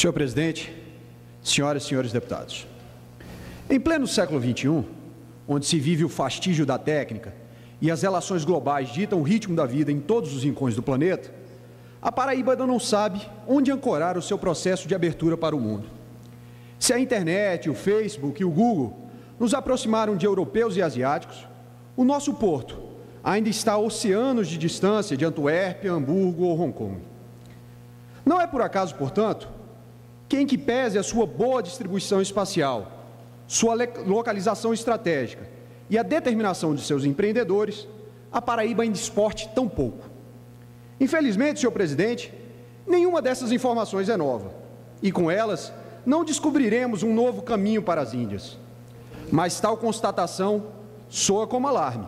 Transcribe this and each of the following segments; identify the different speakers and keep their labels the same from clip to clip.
Speaker 1: Senhor presidente, senhoras e senhores deputados, em pleno século XXI, onde se vive o fastígio da técnica e as relações globais ditam o ritmo da vida em todos os rincões do planeta, a Paraíba ainda não sabe onde ancorar o seu processo de abertura para o mundo. Se a internet, o Facebook e o Google nos aproximaram de europeus e asiáticos, o nosso porto ainda está a oceanos de distância de Antuérpia, Hamburgo ou Hong Kong. Não é por acaso, portanto, que em que pese a sua boa distribuição espacial, sua localização estratégica e a determinação de seus empreendedores, a Paraíba ainda exporte tão pouco. Infelizmente, senhor presidente, nenhuma dessas informações é nova, e com elas não descobriremos um novo caminho para as Índias. Mas tal constatação soa como alarme.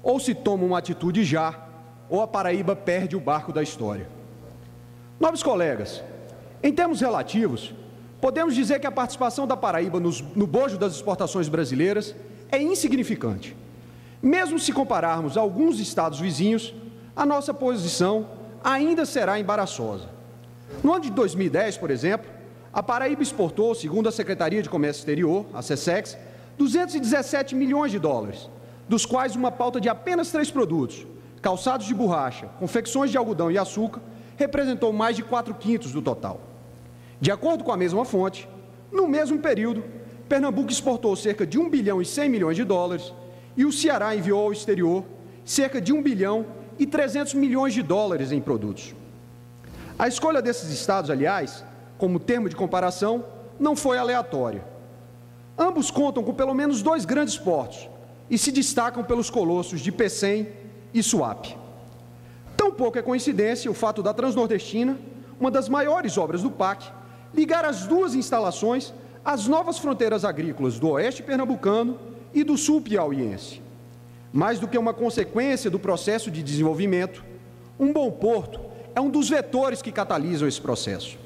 Speaker 1: Ou se toma uma atitude já, ou a Paraíba perde o barco da história. Nobres colegas, em termos relativos, podemos dizer que a participação da Paraíba no bojo das exportações brasileiras é insignificante. Mesmo se compararmos a alguns estados vizinhos, a nossa posição ainda será embaraçosa. No ano de 2010, por exemplo, a Paraíba exportou, segundo a Secretaria de Comércio Exterior, a SECEX, 217 milhões de dólares, dos quais uma pauta de apenas 3 produtos, calçados de borracha, confecções de algodão e açúcar, representou mais de 4/5 do total. De acordo com a mesma fonte, no mesmo período, Pernambuco exportou cerca de 1 bilhão e 100 milhões de dólares e o Ceará enviou ao exterior cerca de 1 bilhão e 300 milhões de dólares em produtos. A escolha desses estados, aliás, como termo de comparação, não foi aleatória. Ambos contam com pelo menos 2 grandes portos e se destacam pelos colossos de Pecém e Suape. Tampouco é coincidência o fato da Transnordestina, uma das maiores obras do PAC, ligar as duas instalações às novas fronteiras agrícolas do oeste pernambucano e do sul piauiense. Mais do que uma consequência do processo de desenvolvimento, um bom porto é um dos vetores que catalisam esse processo.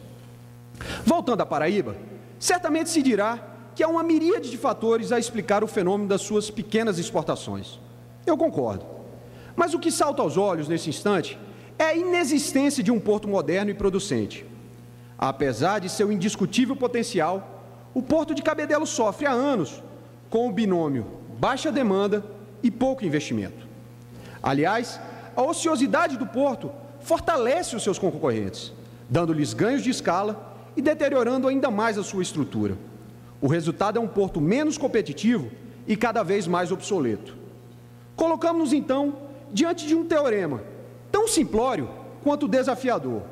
Speaker 1: Voltando à Paraíba, certamente se dirá que há uma miríade de fatores a explicar o fenômeno das suas pequenas exportações. Eu concordo. Mas o que salta aos olhos nesse instante é a inexistência de um porto moderno e producente. Apesar de seu indiscutível potencial, o Porto de Cabedelo sofre há anos com o binômio baixa demanda e pouco investimento. Aliás, a ociosidade do porto fortalece os seus concorrentes, dando-lhes ganhos de escala e deteriorando ainda mais a sua estrutura. O resultado é um porto menos competitivo e cada vez mais obsoleto. Colocamos-nos, então, diante de um teorema tão simplório quanto desafiador.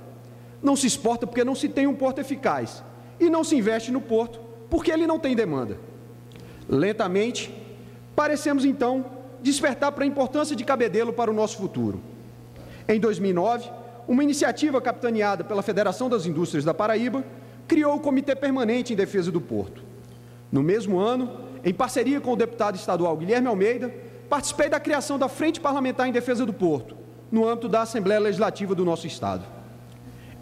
Speaker 1: Não se exporta porque não se tem um porto eficaz e não se investe no porto porque ele não tem demanda. Lentamente, parecemos, então, despertar para a importância de Cabedelo para o nosso futuro. Em 2009, uma iniciativa capitaneada pela Federação das Indústrias da Paraíba criou o Comitê Permanente em Defesa do Porto. No mesmo ano, em parceria com o deputado estadual Guilherme Almeida, participei da criação da Frente Parlamentar em Defesa do Porto, no âmbito da Assembleia Legislativa do nosso Estado.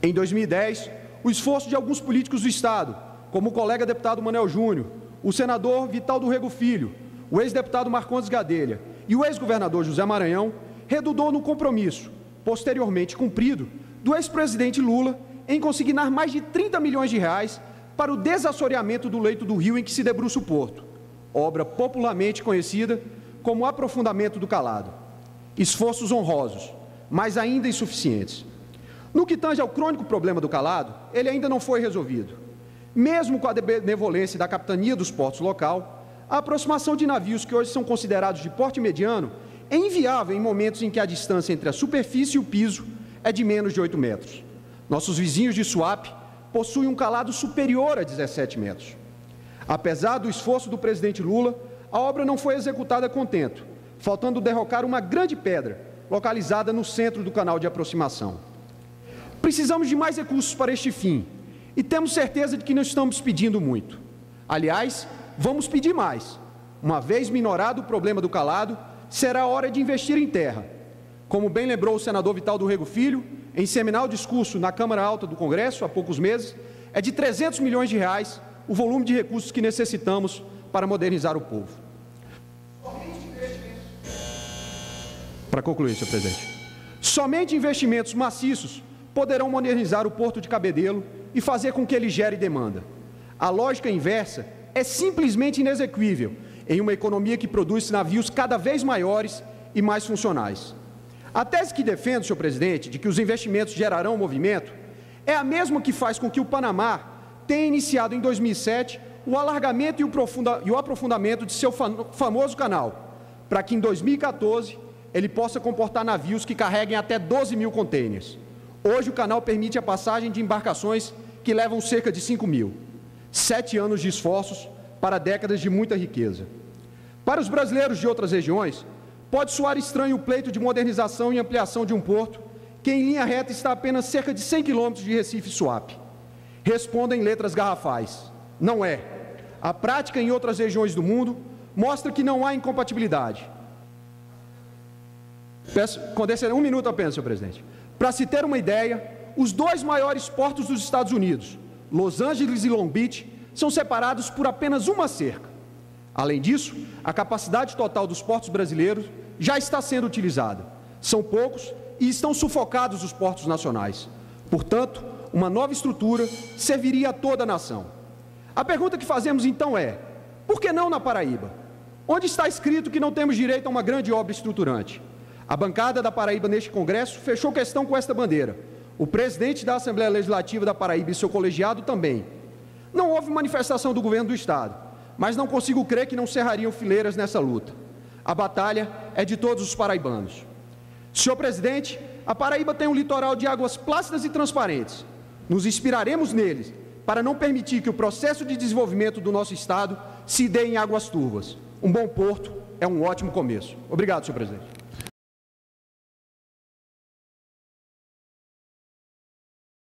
Speaker 1: Em 2010, o esforço de alguns políticos do Estado, como o colega deputado Manuel Júnior, o senador Vital do Rego Filho, o ex-deputado Marcondes Gadelha e o ex-governador José Maranhão, redundou no compromisso, posteriormente cumprido, do ex-presidente Lula em consignar mais de 30 milhões de reais para o desassoreamento do leito do rio em que se debruça o porto, obra popularmente conhecida como aprofundamento do calado. Esforços honrosos, mas ainda insuficientes. No que tange ao crônico problema do calado, ele ainda não foi resolvido. Mesmo com a benevolência da capitania dos portos local, a aproximação de navios que hoje são considerados de porte mediano é inviável em momentos em que a distância entre a superfície e o piso é de menos de 8 metros. Nossos vizinhos de Suape possuem um calado superior a 17 metros. Apesar do esforço do presidente Lula, a obra não foi executada a contento, faltando derrocar uma grande pedra localizada no centro do canal de aproximação. Precisamos de mais recursos para este fim e temos certeza de que não estamos pedindo muito. Aliás, vamos pedir mais. Uma vez minorado o problema do calado, será hora de investir em terra. Como bem lembrou o senador Vital do Rego Filho, em seminal discurso na Câmara Alta do Congresso, há poucos meses, é de 300 milhões de reais o volume de recursos que necessitamos para modernizar o povo. Para concluir, senhor presidente, somente investimentos maciços poderão modernizar o Porto de Cabedelo e fazer com que ele gere demanda. A lógica inversa é simplesmente inexequível em uma economia que produz navios cada vez maiores e mais funcionais. A tese que defendo, senhor presidente, de que os investimentos gerarão movimento, é a mesma que faz com que o Panamá tenha iniciado em 2007 o alargamento e o aprofundamento de seu famoso canal, para que em 2014 ele possa comportar navios que carreguem até 12 mil contêineres. Hoje o canal permite a passagem de embarcações que levam cerca de 5 mil. 7 anos de esforços para décadas de muita riqueza. Para os brasileiros de outras regiões, pode soar estranho o pleito de modernização e ampliação de um porto que em linha reta está a apenas cerca de 100 quilômetros de Recife e Suape. Respondo em letras garrafais. Não é. A prática em outras regiões do mundo mostra que não há incompatibilidade. Peço, conceder 1 minuto apenas, senhor presidente. Para se ter uma ideia, os 2 maiores portos dos Estados Unidos, Los Angeles e Long Beach, são separados por apenas uma cerca. Além disso, a capacidade total dos portos brasileiros já está sendo utilizada. São poucos e estão sufocados os portos nacionais. Portanto, uma nova estrutura serviria a toda a nação. A pergunta que fazemos então é: por que não na Paraíba? Onde está escrito que não temos direito a uma grande obra estruturante? A bancada da Paraíba neste Congresso fechou questão com esta bandeira. O presidente da Assembleia Legislativa da Paraíba e seu colegiado também. Não houve manifestação do governo do Estado, mas não consigo crer que não cerrariam fileiras nessa luta. A batalha é de todos os paraibanos. Senhor presidente, a Paraíba tem um litoral de águas plácidas e transparentes. Nos inspiraremos neles para não permitir que o processo de desenvolvimento do nosso Estado se dê em águas turvas. Um bom porto é um ótimo começo. Obrigado, senhor presidente.